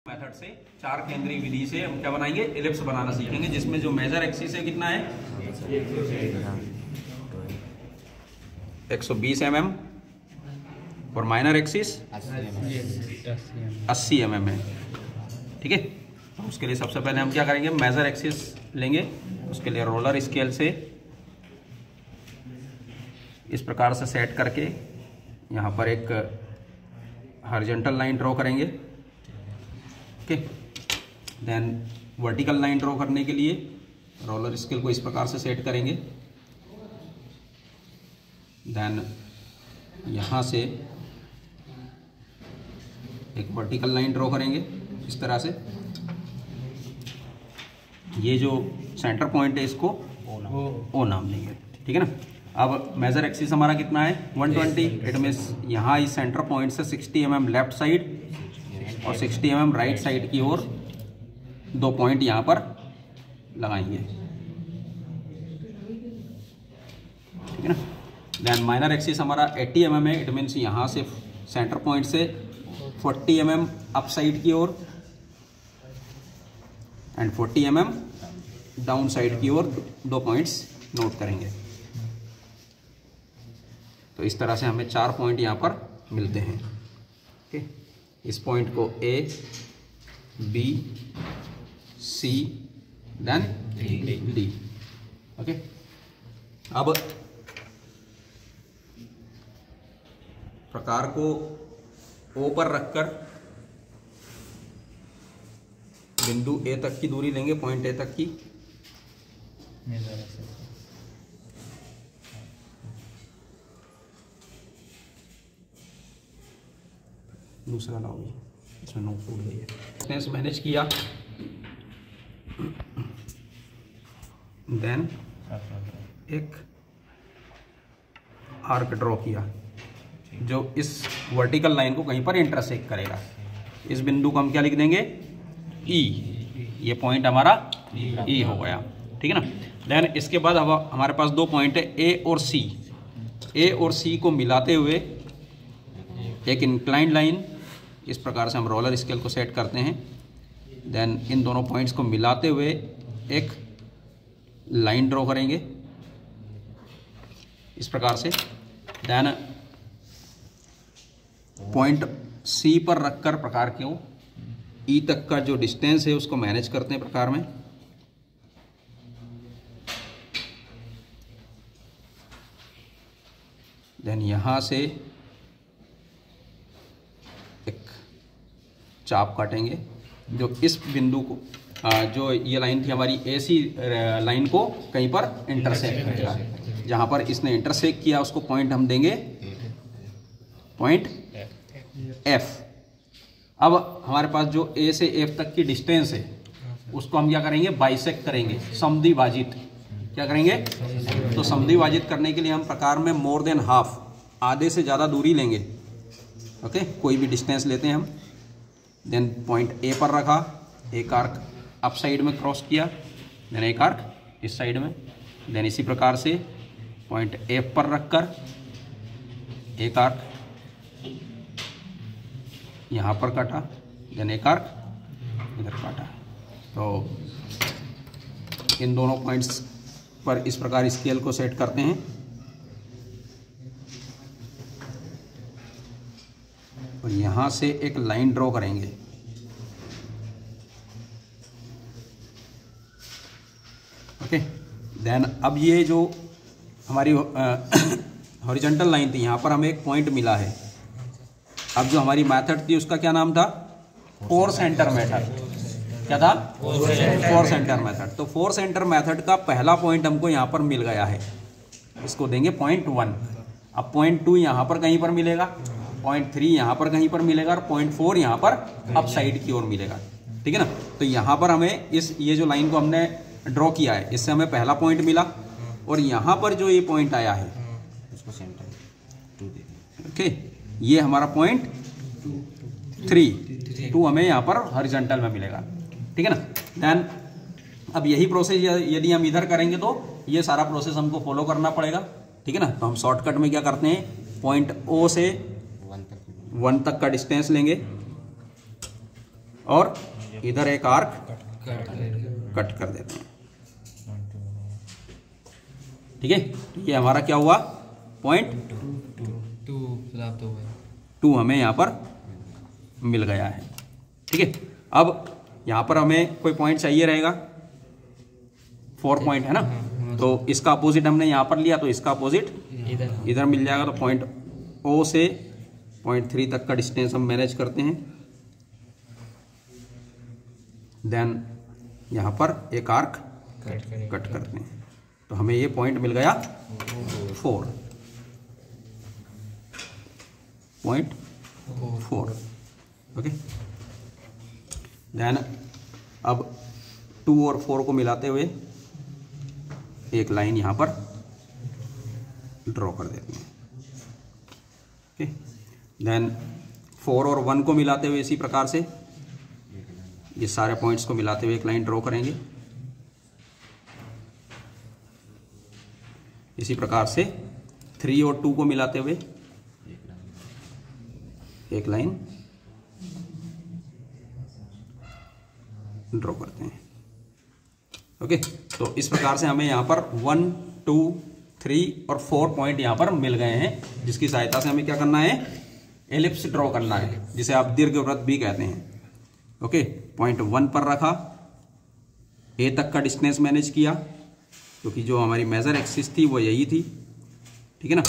Method से चार केंद्रीय विधि से हम क्या बनाएंगे, एलिप्स बनाना सीखेंगे, जिसमें जो मेजर एक्सिस है कितना है 120 mm और माइनर एक्सिस 80 mm है। ठीक है, तो उसके लिए सबसे पहले हम क्या करेंगे, मेजर एक्सिस लेंगे। उसके लिए रोलर स्केल से इस प्रकार से सेट करके यहाँ पर एक हॉरिजॉन्टल लाइन ड्रॉ करेंगे। Okay, then vertical line draw करने के लिए रोलर स्केल को इस प्रकार से सेट करेंगे। देन यहाँ से एक वर्टिकल लाइन ड्रॉ करेंगे इस तरह से। ये जो सेंटर पॉइंट है इसको ओ नाम देंगे। ठीक है ना। अब मेजर एक्सिस हमारा कितना है 120। इट मीन्स यहाँ इस सेंटर पॉइंट से 60 mm लेफ्ट साइड और 60 mm राइट साइड की ओर दो पॉइंट यहाँ पर लगाएंगे। ठीक है ना। देन माइनर एक्सिस हमारा 80 mm है। इट मीन्स यहाँ से सेंटर पॉइंट से 40 mm अप साइड की ओर एंड 40 mm डाउन साइड की ओर दो पॉइंट्स नोट करेंगे। तो इस तरह से हमें चार पॉइंट यहाँ पर मिलते हैं। ओके, इस पॉइंट को ए, बी, सी, देन डी। ओके, अब प्रकार को ओ पर रखकर बिंदु ए तक की दूरी लेंगे, पॉइंट ए तक की। दूसरा लाओ, इसमें नोट टूट गई है। डिस्टेंस मैनेज किया, देन एक आर्क ड्रॉ किया जो इस वर्टिकल लाइन को कहीं पर इंटरसेक्ट करेगा। इस बिंदु को हम क्या लिख देंगे, ई। ये पॉइंट हमारा ई हो गया। ठीक है ना। देन इसके बाद हमारे पास दो पॉइंट है ए और सी। ए और सी को मिलाते हुए एक इंक्लाइंड लाइन इस प्रकार से हम रोलर स्केल को सेट करते हैं। देन इन दोनों पॉइंट्स को मिलाते हुए एक लाइन ड्रॉ करेंगे इस प्रकार से। देन पॉइंट सी पर रखकर प्रकार को ई तक का जो डिस्टेंस है उसको मैनेज करते हैं प्रकार में। देन यहाँ से एक चाप काटेंगे जो इस बिंदु को जो ये लाइन थी हमारी ए सी लाइन को कहीं पर इंटरसेक्ट करेगा। जहाँ पर इसने इंटरसेक्ट किया उसको पॉइंट हम देंगे पॉइंट एफ। अब हमारे पास जो ए से एफ तक की डिस्टेंस है उसको हम क्या करेंगे, बाइसेक्ट करेंगे, समद्विभाजित। क्या करेंगे, तो समद्विभाजित करने के लिए हम प्रकार में मोर देन हाफ, आधे से ज़्यादा दूरी लेंगे। ओके, कोई भी डिस्टेंस लेते हैं हम। देन पॉइंट ए पर रखा, एक आर्क अप साइड में क्रॉस किया, देन एक आर्क इस साइड में। देन इसी प्रकार से पॉइंट एफ पर रखकर एक आर्क यहाँ पर काटा, देन एक आर्क इधर काटा। तो इन दोनों पॉइंट्स पर इस प्रकार स्केल को सेट करते हैं और यहाँ से एक लाइन ड्रॉ करेंगे। ओके, देन अब ये जो हमारी हॉरिजॉन्टल लाइन थी यहाँ पर हमें एक पॉइंट मिला है। अब जो हमारी मेथड थी उसका क्या नाम था, फोर सेंटर मेथड। क्या था, फोर सेंटर मेथड। तो फोर सेंटर मेथड का पहला पॉइंट हमको यहाँ पर मिल गया है, इसको देंगे पॉइंट 1। अब पॉइंट 2 यहाँ पर कहीं पर मिलेगा, पॉइंट 3 यहाँ पर कहीं पर मिलेगा और पॉइंट 4 यहाँ पर अप साइड की ओर मिलेगा। ठीक है ना। तो यहाँ पर हमें ये जो लाइन को हमने ड्रॉ किया है इससे हमें पहला पॉइंट मिला और यहाँ पर जो ये पॉइंट आया है उसको सेंटर 2 दे। ओके, ये हमारा पॉइंट 2 हमें यहाँ पर हॉरिजॉन्टल में मिलेगा। ठीक है ना। देन अब यही प्रोसेस यदि हम इधर करेंगे तो ये सारा प्रोसेस हमको फॉलो करना पड़ेगा। ठीक है ना। तो हम शॉर्टकट में क्या करते हैं, पॉइंट ओ से 1 तक का डिस्टेंस लेंगे। और इधर एक आर्क कट कर देते हैं। ठीक है, तो ये हमारा क्या हुआ, पॉइंट 2 हमें यहाँ पर मिल गया है। ठीक है, अब यहाँ पर हमें कोई पॉइंट चाहिए रहेगा, 4 पॉइंट है ना, तो इसका अपोजिट हमने यहाँ पर लिया तो इसका अपोजिट इधर मिल जाएगा। तो पॉइंट O से पॉइंट 3 तक का डिस्टेंस हम मैनेज करते हैं। देन यहाँ पर एक आर्क कट करते हैं, तो हमें ये पॉइंट मिल गया 4.4। ओके, देन अब 2 और 4 को मिलाते हुए एक लाइन यहाँ पर ड्रॉ कर देते हैं। ओके, देन 4 और 1 को मिलाते हुए इसी प्रकार से ये सारे पॉइंट्स को मिलाते हुए एक लाइन ड्रॉ करेंगे। इसी प्रकार से 3 और 2 को मिलाते हुए एक लाइन ड्रॉ करते हैं। ओके, तो इस प्रकार से हमें यहाँ पर 1, 2, 3 और 4 पॉइंट यहाँ पर मिल गए हैं, जिसकी सहायता से हमें क्या करना है, एलिप्स ड्रॉ करना है, जिसे आप दीर्घवृत्त भी कहते हैं। ओके, पॉइंट 1 पर रखा, ए तक का डिस्टेंस मैनेज किया, क्योंकि जो हमारी मेजर एक्सिस थी वो यही थी। ठीक है ना।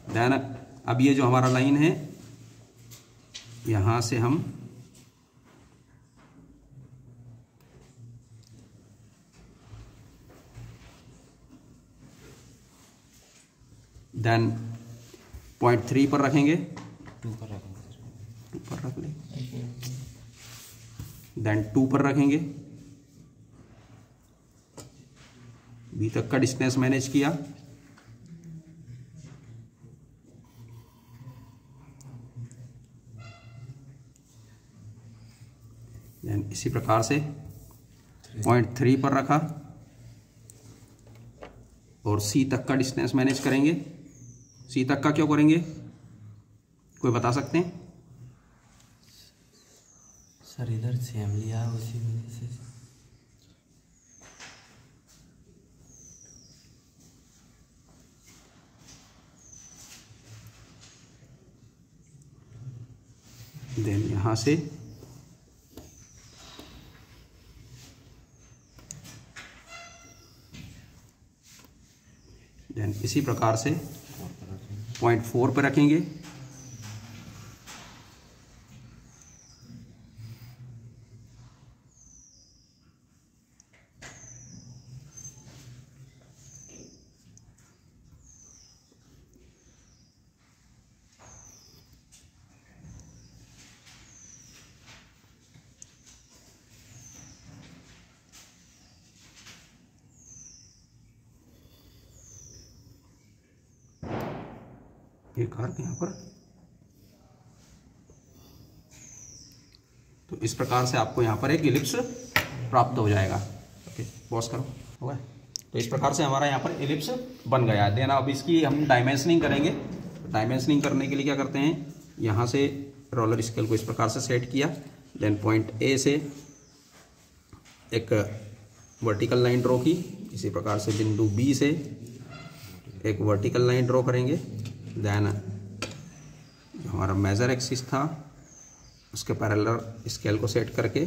देन अब ये जो हमारा लाइन है, यहाँ से हम देन पॉइंट 3 पर रखेंगे, 2 पर रख ले, देन 2 पर रखेंगे, बी तक का डिस्टेंस मैनेज किया, देन इसी प्रकार से पॉइंट 3 पर रखा और सी तक का डिस्टेंस मैनेज करेंगे। सी तक का क्यों करेंगे, कोई बता सकते हैं? सर इधर सेम लिया उसी वजह से। देन यहां से देन इसी प्रकार से पॉइंट 4 पर रखेंगे, एक आर्क यहाँ पर। तो इस प्रकार से आपको यहाँ पर एक इलिप्स प्राप्त हो जाएगा। ओके, पॉज करो, हो गया। तो इस प्रकार से हमारा यहाँ पर इलिप्स बन गया है। देन अब इसकी हम डायमेंशनिंग करेंगे। डायमेंशनिंग करने के लिए क्या करते हैं, यहाँ से रोलर स्केल को इस प्रकार से सेट किया, देन पॉइंट ए से एक वर्टिकल लाइन ड्रॉ की, इसी प्रकार से बिंदु बी से एक वर्टिकल लाइन ड्रॉ करेंगे। देन जो हमारा मेजर एक्सिस था उसके पैरेलल स्केल को सेट करके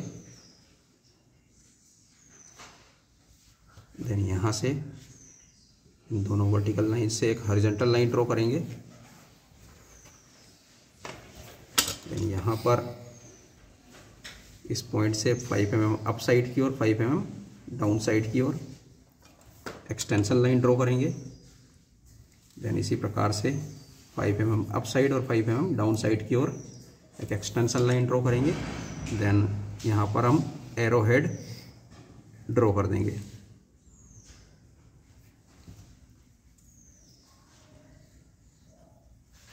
देन यहाँ से इन दोनों वर्टिकल लाइन से एक हॉरिजॉन्टल लाइन ड्रॉ करेंगे। देन यहाँ पर इस पॉइंट से 5 mm अप साइड की ओर, 5 mm डाउन साइड की ओर एक्सटेंशन लाइन ड्रॉ करेंगे। देन इसी प्रकार से 5 mm अप साइड और 5 mm डाउन साइड की ओर एक एक्सटेंशन लाइन ड्रॉ करेंगे। देन यहाँ पर हम एरो हेड ड्रॉ कर देंगे।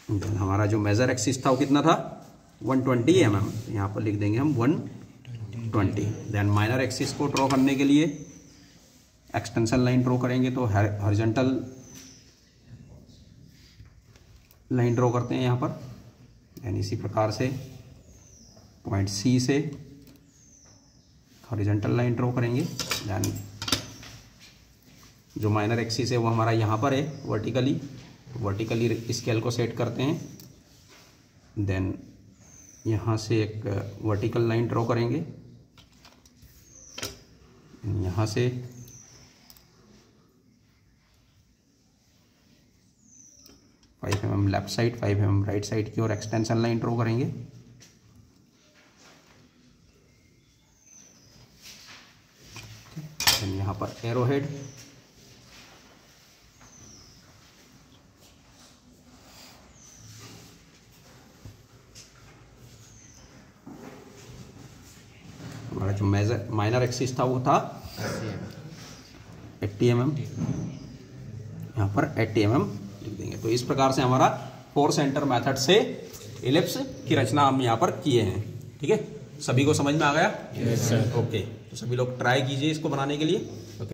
देन हमारा जो मेजर एक्सिस था वो कितना था, 120 mm, यहाँ पर लिख देंगे हम 120। देन माइनर एक्सिस को ड्रॉ करने के लिए एक्सटेंशन लाइन ड्रॉ करेंगे, तो हॉरिजॉन्टल लाइन ड्रॉ करते हैं यहाँ पर। एंड इसी प्रकार से पॉइंट सी से हॉरिजॉन्टल लाइन ड्रॉ करेंगे। देन जो माइनर एक्सिस है वो हमारा यहाँ पर है वर्टिकली स्केल को सेट करते हैं। देन यहाँ से एक वर्टिकल लाइन ड्रॉ करेंगे, यहाँ से 5 mm left side 5 mm right side की ओर एक्सटेंशन लाइन ड्रॉ करेंगे। यहाँ पर एरो हेड, हमारा जो माइनर एक्सिस था वो था 80 mm, यहाँ पर 80 mm लिख देंगे। तो इस प्रकार से हमारा 4 सेंटर मेथड से इलिप्स की रचना हम यहाँ पर किए हैं। ठीक है, सभी को समझ में आ गया? Yes sir. ओके, तो सभी लोग ट्राई कीजिए इसको बनाने के लिए। ओके।